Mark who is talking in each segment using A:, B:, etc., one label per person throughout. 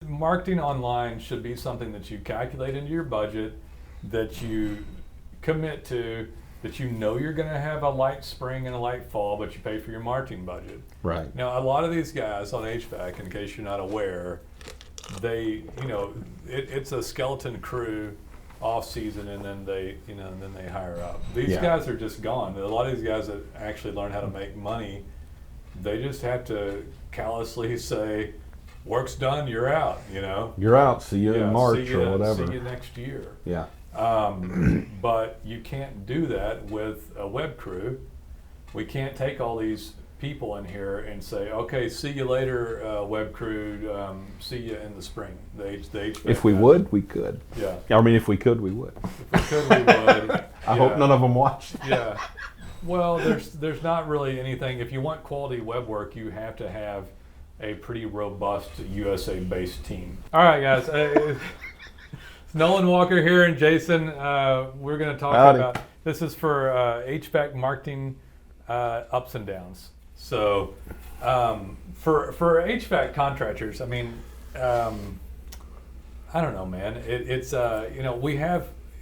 A: marketing online should be something that you calculate into your budget, that you commit to, that you know you're going to have a light spring and a light fall, but you pay for your marketing budget.
B: Right.
A: Now, a lot of these guys on HVAC, in case you're not aware, it's a skeleton crew off season, and then they hire up. These guys are just gone. A lot of these guys that actually learn how to make money, they just have to callously say, work's done, you're out,
B: You're out, see you in March or whatever.
A: See you next year.
B: Yeah.
A: But you can't do that with a web crew. We can't take all these people in here and say, okay, see you later, web crew, see you in the spring. The HVAC
B: if we would, we could.
A: Yeah.
B: I mean, if we could, we would.
A: If we could, we would.
B: I hope none of them watched.
A: Yeah. Well, there's not really anything. If you want quality web work, you have to have a pretty robust USA-based team. All right, guys. It's Nolan Walker here and Jason. We're going to talk about, this is for HVAC marketing ups and downs. So for HVAC contractors, I mean, I don't know, man. It's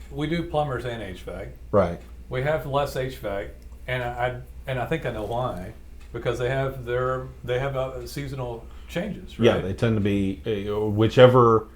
A: we do plumbers and HVAC.
B: Right.
A: We have less HVAC, and I think I know why, because they have seasonal changes. Right?
B: Yeah, they tend to be whichever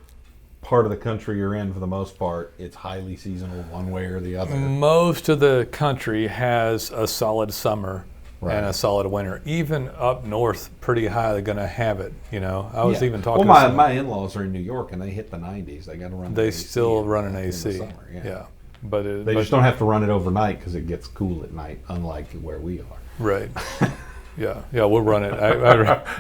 B: part of the country you're in. For the most part, it's highly seasonal, one way or the other.
A: Most of the country has a solid summer. Right. And a solid winter. Even up north, pretty high, they're going to have it. I was even talking.
B: Well, my in-laws are in New York, and they hit the 90s. They got to run.
A: They still run an AC.
B: In the summer, yeah.
A: But
B: they just don't have to run it overnight because it gets cool at night, unlike where we are.
A: Right. Yeah, we'll run it.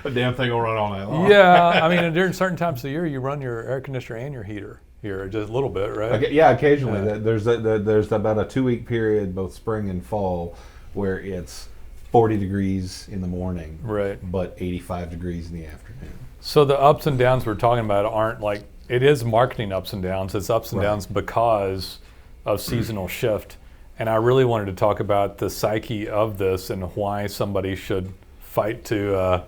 B: The damn thing will run all night long.
A: Yeah, I mean, during certain times of the year, you run your air conditioner and your heater here just a little bit, right?
B: Okay, yeah, occasionally. There's about a 2-week period, both spring and fall, where it's 40 degrees in the morning,
A: right?
B: But 85 degrees in the afternoon.
A: So the ups and downs we're talking about aren't like, it is marketing ups and downs. It's ups and downs because of seasonal shift. And I really wanted to talk about the psyche of this and why somebody should fight to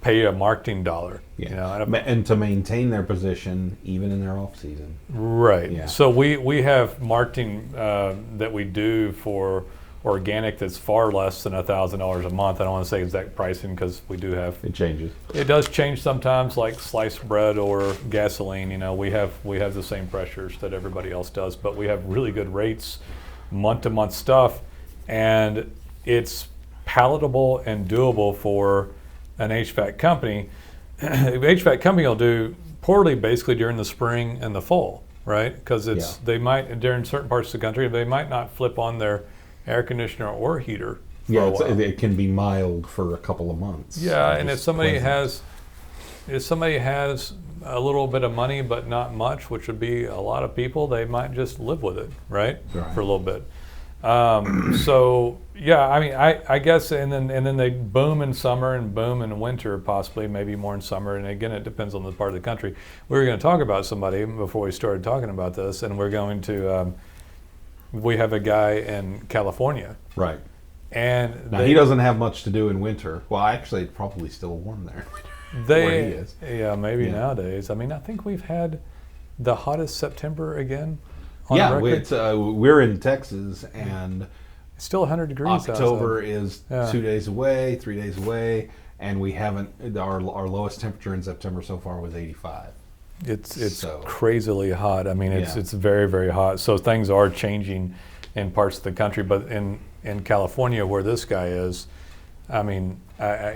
A: pay a marketing dollar.
B: Yeah. And to maintain their position even in their off season.
A: Right.
B: Yeah.
A: So we have marketing that we do for organic that's far less than $1,000 a month. I don't want to say exact pricing because we do have.
B: It changes.
A: It does change sometimes, like sliced bread or gasoline. We have the same pressures that everybody else does, but we have really good rates, month-to-month stuff, and it's palatable and doable for an HVAC company. The HVAC company will do poorly basically during the spring and the fall, right? Because they might, during certain parts of the country, they might not flip on their air conditioner or heater for a while.
B: It can be mild for a couple of months.
A: Yeah, and if somebody has a little bit of money but not much, which would be a lot of people, they might just live with it, right? For a little bit. So yeah, I mean, I guess, and then they boom in summer and boom in winter, possibly, maybe more in summer. And again, it depends on the part of the country. We were going to talk about somebody before we started talking about this, and we're going to. We have a guy in California.
B: Right.
A: And
B: now, he doesn't have much to do in winter. Well, actually, it's probably still warm there. Where he is.
A: Yeah, maybe nowadays. I mean, I think we've had the hottest September again on record.
B: We're in Texas, and
A: it's still 100 degrees
B: October
A: outside.
B: Is 2 days away, 3 days away, and we haven't. Our lowest temperature in September so far was 85.
A: It's crazily hot. I mean, it's very, very hot. So things are changing in parts of the country, but in California, where this guy is, I mean,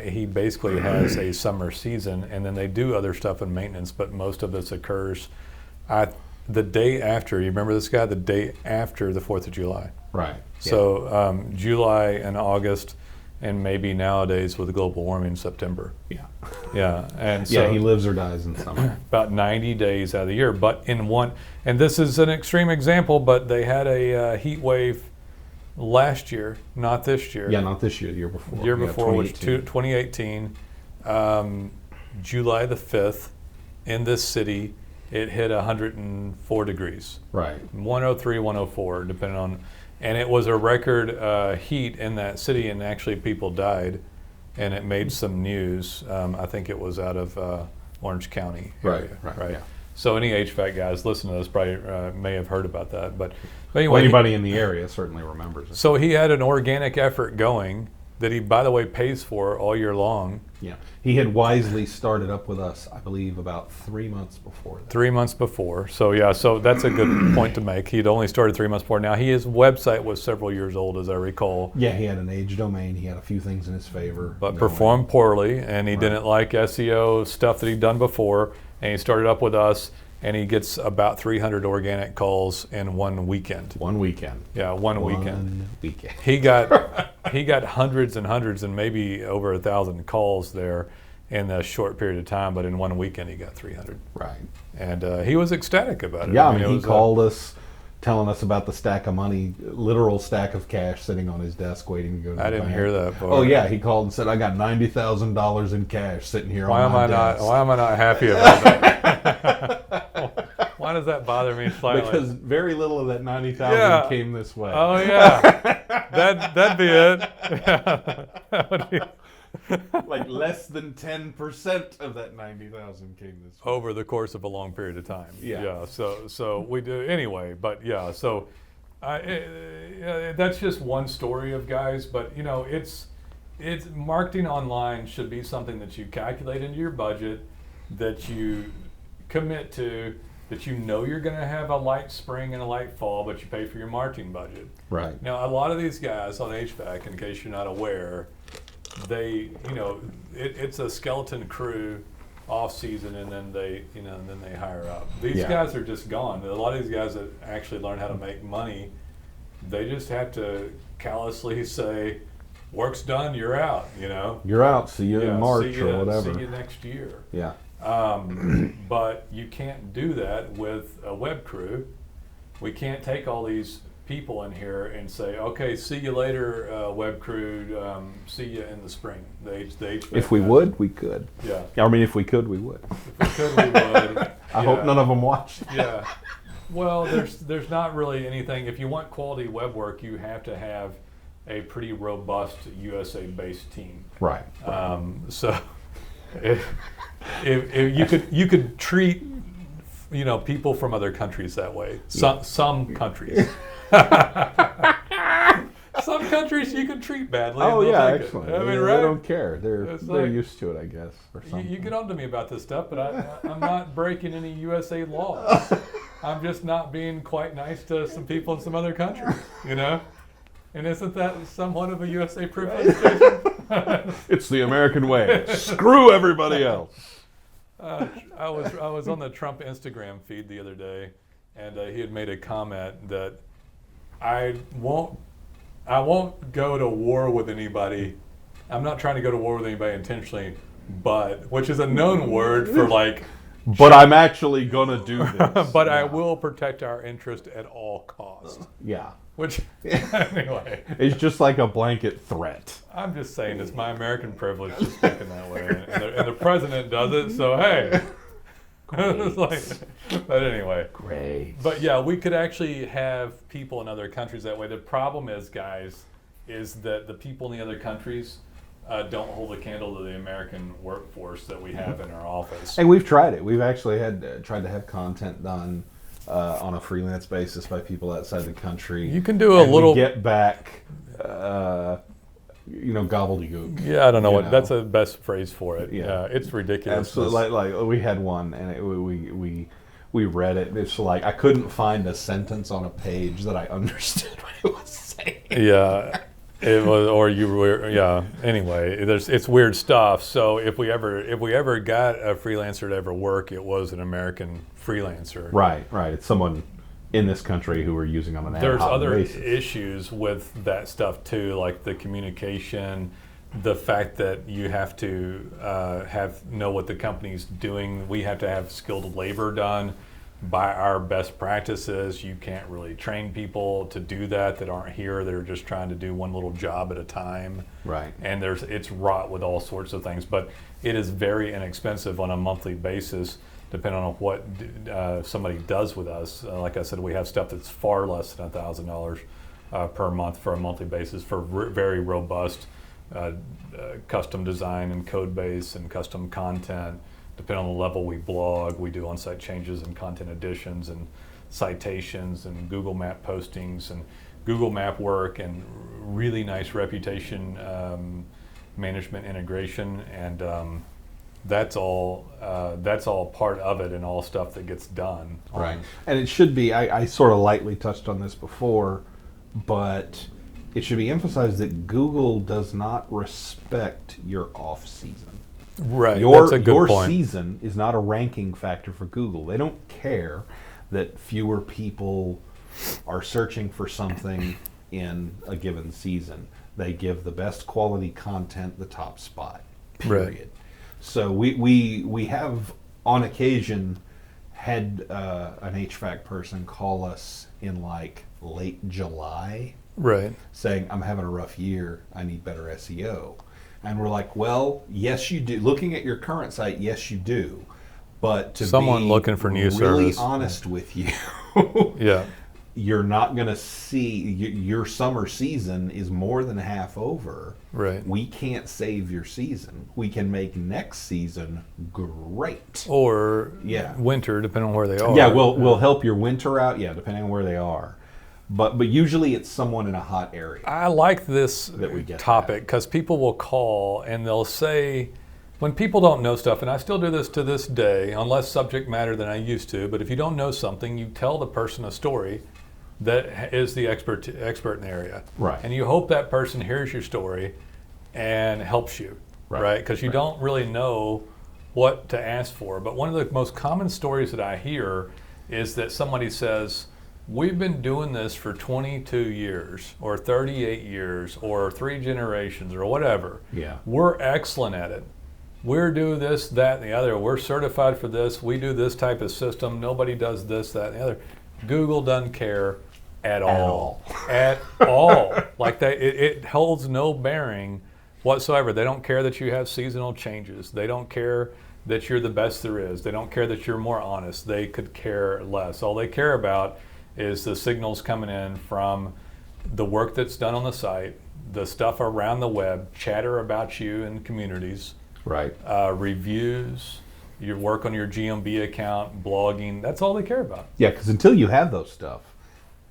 A: he basically has a summer season, and then they do other stuff in maintenance, but most of this occurs the day after. You remember this guy? The day after the 4th of July.
B: Right.
A: So July and August, and maybe nowadays with global warming, September.
B: Yeah.
A: Yeah. And so
B: he lives or dies in summer.
A: About 90 days out of the year. But and this is an extreme example, but they had a heat wave last year, not this year.
B: Yeah, not this year, the year before.
A: The year before, which 2018, July the 5th, in this city, it hit 104 degrees.
B: Right.
A: 103, 104, depending on. And it was a record heat in that city, and actually people died, and it made some news. I think it was out of Orange County
B: Right,
A: area.
B: right, yeah.
A: So any HVAC guys listening to this probably may have heard about that. But
B: Well,
A: anyway,
B: anybody in the area certainly remembers it.
A: so he had an organic effort going that he, by the way, pays for all year long.
B: Yeah, he had wisely started up with us, I believe, about 3 months before that.
A: 3 months before. So yeah, so that's a good point to make. He'd only started 3 months before. Now his website was several years old, as I recall,
B: Yeah, he had an age domain. He had a few things in his favor.
A: but
B: going.
A: performed poorly, and he
B: Right.
A: didn't like SEO stuff that he'd done before. And he started up with us, and he gets about 300 organic calls in one weekend.
B: 1 weekend.
A: Yeah, one weekend.
B: 1 weekend.
A: He got hundreds and hundreds and maybe over 1,000 calls there in a short period of time, but in one weekend he got 300,
B: Right.
A: and he was ecstatic about it.
B: Yeah, I
A: it
B: mean, he
A: was,
B: called us, telling us about the stack of money, literal stack of cash sitting on his desk waiting to go to the
A: I didn't
B: bank.
A: hear that. Part.
B: Oh yeah, he called and said, "I got $90,000 in cash sitting here on my desk."
A: Why am I not happy about that? Why does that bother me slightly?
B: Because very little of that 90,000
A: Yeah.
B: came this way.
A: Oh yeah, that'd be it. Yeah. That would be
B: Like less than 10% of that 90,000 came this way.
A: over the course of a long period of time.
B: Yeah.
A: Yeah. So we do anyway. But yeah. So that's just one story of guys. But you know, it's marketing online should be something that you calculate into your budget, that you commit to, that you know you're going to have a light spring and a light fall, but you pay for your marketing budget.
B: Right.
A: Now, a lot of these guys on HVAC, in case you're not aware, it's a skeleton crew off season, and then they hire up. These
B: Yeah.
A: guys are just gone. A lot of these guys that actually learn how to make money, they just have to callously say, "Work's done, you're out." You know.
B: You're out. See you
A: Yeah,
B: in March
A: see ya-
B: or whatever.
A: See you next year.
B: Yeah.
A: But you can't do that with a web crew. We can't take all these people in here and say, "Okay, see you later, web crew. See you in the spring." The HVAC
B: If we
A: guys.
B: would, we could.
A: Yeah.
B: I mean, if we could, we would.
A: If we could, we would.
B: I hope none of them watch.
A: Yeah. Well, there's not really anything. If you want quality web work, you have to have a pretty robust USA-based team.
B: Right.
A: So if you could treat people from other countries that way. Some countries. Some countries you can treat badly.
B: Oh
A: and they'll
B: yeah,
A: take it.
B: excellent.
A: I mean,
B: they
A: right?
B: don't care. They're
A: It's like-
B: used to it, I guess, or something.
A: You get on to me about this stuff, but I'm not breaking any USA laws. I'm just not being quite nice to some people in some other countries, And isn't that somewhat of a USA privilege, Jason?
B: It's the American way. Screw everybody else.
A: I was on the Trump Instagram feed the other day, and he had made a comment that I won't go to war with anybody. I'm not trying to go to war with anybody intentionally, which is a known word for like.
B: But I'm actually gonna do this.
A: But I will protect our interest at all costs.
B: Yeah.
A: Which, anyway,
B: It's just like a blanket threat.
A: I'm just saying it's my American privilege to speak in that way, and the president does it. So hey, it's like, but anyway,
B: Great.
A: but yeah, we could actually have people in other countries that way. The problem is, guys, is that the people in the other countries don't hold a candle to the American workforce that we have in our office.
B: And we've tried it. We've actually tried to have content done on a freelance basis by people outside the country.
A: You can do a
B: and
A: little.
B: we get back, gobbledygook.
A: Yeah, I don't know
B: you
A: what
B: know.
A: that's the best phrase for it.
B: Yeah.
A: Yeah, it's ridiculous.
B: Absolutely. Like we had one, and we read it. It's like I couldn't find a sentence on a page that I understood what it was saying.
A: Yeah, it was, or you were. Yeah. Anyway, it's weird stuff. So if we ever got a freelancer to ever work, it was an American freelancer.
B: Right. It's someone in this country who we're using on an ad
A: There's
B: hoc
A: other
B: basis.
A: issues with that stuff too, like the communication, the fact that you have to know what the company's doing. We have to have skilled labor done by our best practices. You can't really train people to do that aren't here. They're just trying to do one little job at a time.
B: Right.
A: And it's wrought with all sorts of things, but it is very inexpensive on a monthly basis, depending on what somebody does with us. Like I said, we have stuff that's far less than $1,000 per month for a monthly basis for very robust custom design and code base and custom content depending on the level we blog, we do on-site changes and content additions and citations and Google Map postings and Google Map work and really nice reputation management integration, and that's all part of it and all stuff that gets done.
B: Right. And it should be, I sort of lightly touched on this before, but it should be emphasized that Google does not respect your off season.
A: Right.
B: Your
A: that's a good point.
B: season is not a ranking factor for Google. They don't care that fewer people are searching for something in a given season. They give the best quality content the top spot. Period.
A: Right.
B: So we have on occasion had an HVAC person call us in like late July,
A: Right.
B: saying, I'm having a rough year, I need better SEO. And we're like, well, yes you do. Looking at your current site, yes you do. But to
A: Someone
B: be
A: looking for new
B: really
A: service.
B: honest with you,
A: Yeah.
B: you're not going to see, your summer season is more than half over.
A: Right.
B: We can't save your season. We can make next season great.
A: Or
B: Yeah.
A: winter, depending on where they are.
B: Yeah, we'll help your winter out, yeah, depending on where they are. But usually it's someone in a hot area.
A: I like this
B: That we get
A: topic because people will call and they'll say, when people don't know stuff, and I still do this to this day, on less subject matter than I used to, but if you don't know something, you tell the person a story that is the expert in the area.
B: Right.
A: And you hope that person hears your story and helps you, right? Because you don't really know what to ask for. But one of the most common stories that I hear is that somebody says, we've been doing this for 22 years or 38 years or 3 generations or whatever.
B: Yeah.
A: We're excellent at it. We're doing this, that, and the other. We're certified for this. We do this type of system. Nobody does this, that, and the other. Google doesn't care at all. At all. Like it holds no bearing whatsoever. They don't care that you have seasonal changes. They don't care that you're the best there is. They don't care that you're more honest. They could care less. All they care about is the signals coming in from the work that's done on the site, the stuff around the web, chatter about you in communities,
B: Right.
A: reviews, your work on your GMB account, blogging. That's all they care about.
B: Yeah, because until you have those stuff,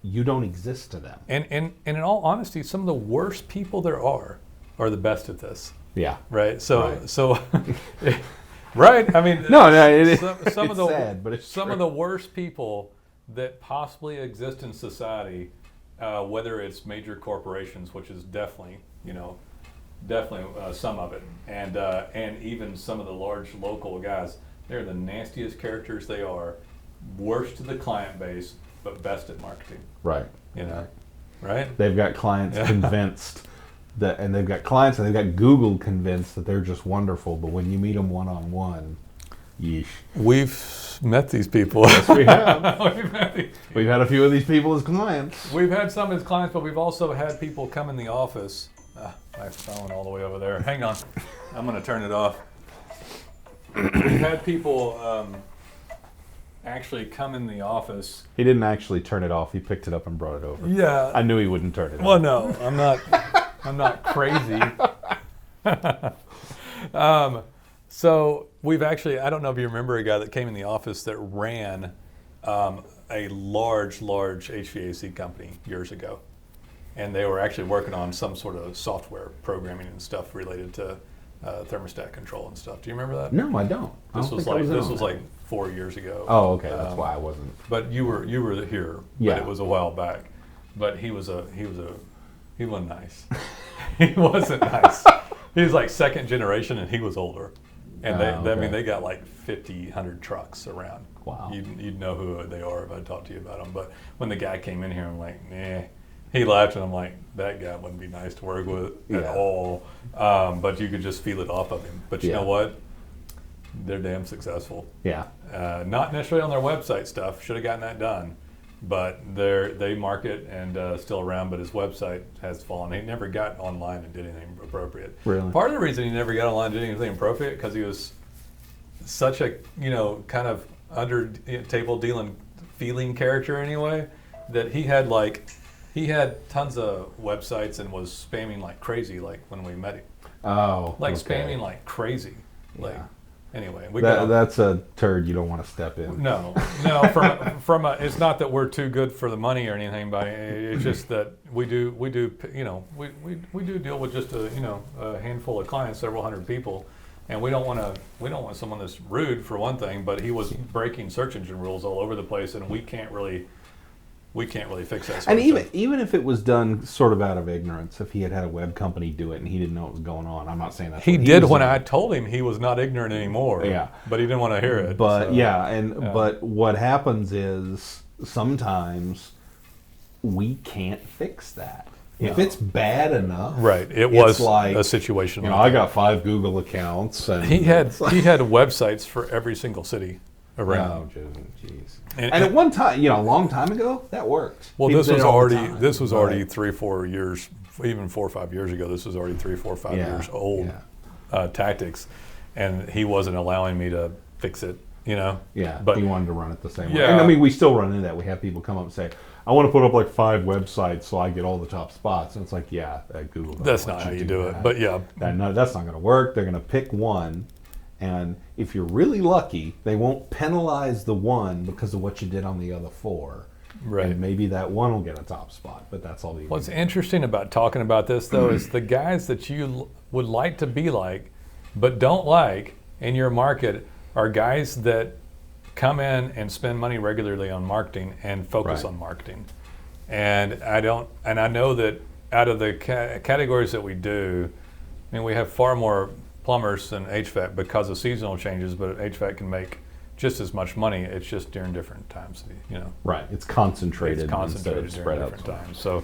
B: you don't exist to them.
A: And in all honesty, some of the worst people there are the best at this.
B: Yeah.
A: Right. So
B: Right.
A: so right. I mean,
B: No,
A: some
B: it's
A: of the
B: sad, but it's
A: some
B: true.
A: of the worst people that possibly exist in society, whether it's major corporations, which is definitely some of it, and even some of the large local guys, they're the nastiest characters they are, worst to the client base, but best at marketing.
B: Right.
A: Right?
B: They've got clients convinced that, and they've got Google convinced that they're just wonderful, but when you meet them one-on-one, yeesh.
A: We've met these people.
B: Yes, we have.
A: We've met these people.
B: We've had a few of these people as clients.
A: We've had some as clients, but we've also had people come in the office. My phone all the way over there. Hang on. I'm going to turn it off. We've had people actually come in the office.
B: He didn't actually turn it off. He picked it up and brought it over.
A: Yeah.
B: I knew he wouldn't turn it
A: Well,
B: off.
A: no, I'm not crazy. So we've actually, I don't know if you remember a guy that came in the office that ran a large HVAC company years ago. And they were actually working on some sort of software programming and stuff related to thermostat control and stuff. Do you remember that?
B: No, I don't.
A: This was like 4 years ago.
B: Oh, okay. That's why I wasn't.
A: But you were here.
B: Yeah.
A: But it was a while back. But he wasn't nice. He wasn't nice. He was like second generation, and he was older. And they got like 50, 100 trucks around.
B: Wow.
A: You'd know who they are if I talked to you about them. But when the guy came in here, I'm like, nah. He laughed, and I'm like, that guy wouldn't be nice to work with at all. But you could just feel it off of him. But you know what? They're damn successful.
B: Yeah.
A: Not necessarily on their website stuff. Should have gotten that done. But they market and still around. But his website has fallen. He never got online and did anything appropriate.
B: Really?
A: Part of the reason he never got online and did anything appropriate because he was such a kind of under table dealing feeling character anyway that he had tons of websites and was spamming like crazy, like when we met him.
B: Oh.
A: Like
B: okay.
A: spamming like crazy. Like, Anyway, we
B: that's a turd you don't want to step in.
A: No. It's not that we're too good for the money or anything, but it's just that we do deal with just a handful of clients, several hundred people, and we don't want someone that's rude for one thing, but he was breaking search engine rules all over the place, and we can't really fix that.
B: And even if it was done sort of out of ignorance, if he had a web company do it and he didn't know what was going on, I'm not saying that
A: he did when I told him he was not ignorant anymore.
B: Yeah,
A: but he didn't want to hear it.
B: But but what happens is sometimes we can't fix that. If it's bad enough,
A: right? It was like a situation.
B: I got 5 Google accounts, and
A: he had websites for every single city around.
B: Oh, jeez. And at one time, a long time ago, that worked.
A: Well, this was already 3-4 years, even 4 or 5 years ago. This was already 3, 4, 5 years old tactics, and he wasn't allowing me to fix it.
B: Yeah,
A: but
B: he wanted to run it the same way. And we still run into that. We have people come up and say, "I want to put up like 5 websites so I get all the top spots," and it's like, Google.
A: That's not how you do it. But
B: that's not going to work. They're going to pick one. And if you're really lucky, they won't penalize the one because of what you did on the other 4.
A: Right.
B: And maybe that one will get a top spot, but that's all.
A: What's interesting about talking about this, though, is the guys that you would like to be like, but don't like in your market are guys that come in and spend money regularly on marketing and focus on marketing. And I know that out of the categories that we do, we have far more plumbers and HVAC because of seasonal changes, but HVAC can make just as much money. It's just during different times,
B: Right. It's concentrated.
A: It's concentrated during different times. So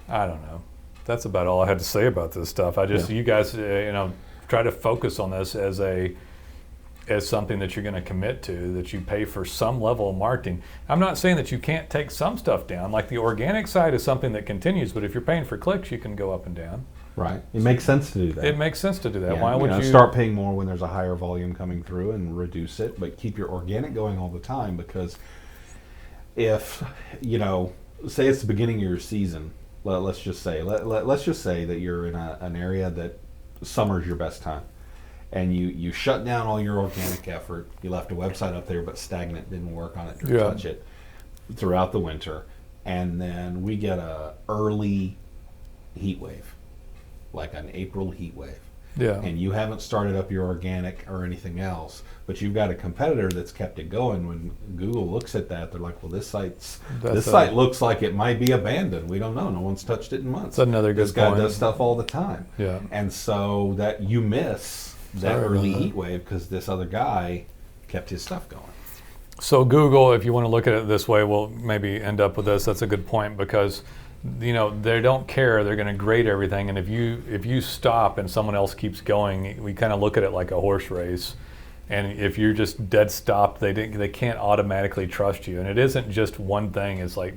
A: I don't know. That's about all I had to say about this stuff. You guys, try to focus on this as something that you're going to commit to, that you pay for some level of marketing. I'm not saying that you can't take some stuff down. Like the organic side is something that continues, but if you're paying for clicks, you can go up and down.
B: Right. It makes sense to do that.
A: It makes sense to do that.
B: Yeah,
A: Why would you
B: start paying more when there's a higher volume coming through and reduce it, but keep your organic going all the time? Because if, say it's the beginning of your season, let's just say that you're in an area that summer's your best time, and you shut down all your organic effort. You left a website up there, but stagnant, didn't work on it, didn't touch it throughout the winter, and then we get a early heat wave, like an April heat wave.
A: Yeah.
B: And you haven't started up your organic or anything else, but you've got a competitor that's kept it going. When Google looks at that, they're like, well, this site looks like it might be abandoned. We don't know. No one's touched it in months.
A: That's another good
B: This guy
A: point.
B: does stuff all the time.
A: Yeah.
B: And so that you miss that early heat wave because this other guy kept his stuff going.
A: So Google, if you want to look at it this way, we'll maybe end up with this. That's a good point because they don't care. They're going to grade everything, and if you stop and someone else keeps going, we kind of look at it like a horse race. And if you're just dead stopped, they can't automatically trust you. And it isn't just one thing. It's like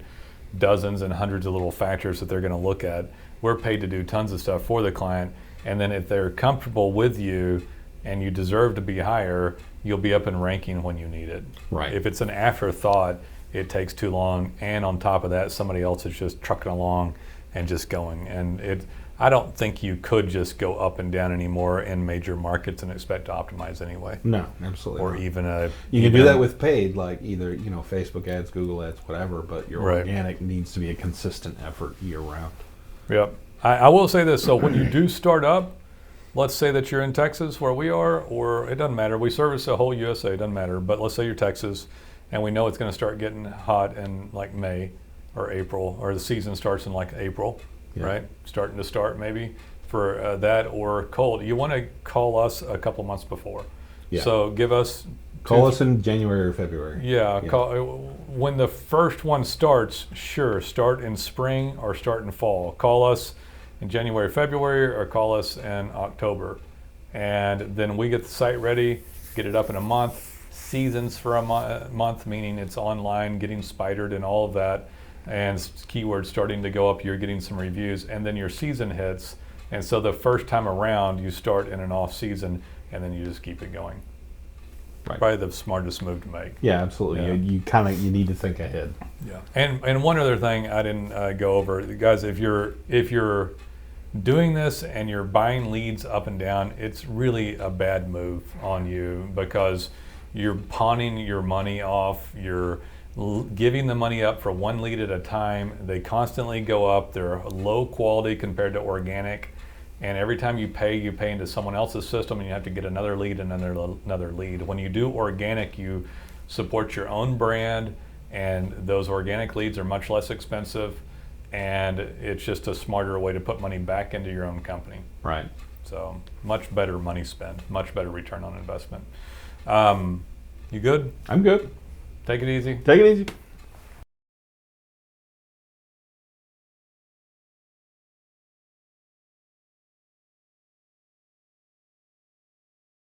A: dozens and hundreds of little factors that they're going to look at. We're paid to do tons of stuff for the client, and then if they're comfortable with you and you deserve to be higher, you'll be up in ranking when you need it.
B: Right.
A: If it's an afterthought, it takes too long, and on top of that, somebody else is just trucking along and just going. And I don't think you could just go up and down anymore in major markets and expect to optimize anyway.
B: No, absolutely.
A: Or
B: not.
A: even
B: you can do that with paid, like either Facebook ads, Google ads, whatever. But your organic needs to be a consistent effort year round.
A: Yep. I will say this. So when you do start up, let's say that you're in Texas where we are, or it doesn't matter. We service the whole USA. It doesn't matter. But let's say you're Texas. And we know it's going to start getting hot in like May or April, or the season starts in like April, right? Starting to start maybe for that, or cold. You want to call us a couple months before. Yeah. So give us...
B: Call us in January or February.
A: Yeah. When the first one starts, sure, start in spring or start in fall. Call us in January, February, or call us in October. And then we get the site ready, get it up in a month. Seasons for a month, meaning it's online, getting spidered and all of that, and keywords starting to go up, you're getting some reviews, and then your season hits, and so the first time around you start in an off season, and then you just keep it going. Right. Probably the smartest move to make.
B: Yeah, absolutely. Yeah. You need to think ahead.
A: Yeah. And one other thing I didn't go over, guys, if you're doing this and you're buying leads up and down, it's really a bad move on you because you're pawning your money off. You're giving the money up for one lead at a time. They constantly go up. They're low quality compared to organic. And every time you pay into someone else's system and you have to get another lead and another lead. When you do organic, you support your own brand, and those organic leads are much less expensive, and it's just a smarter way to put money back into your own company.
B: Right.
A: So much better money spent, much better return on investment. You good?
B: I'm good.
A: Take it easy.
B: Take it easy.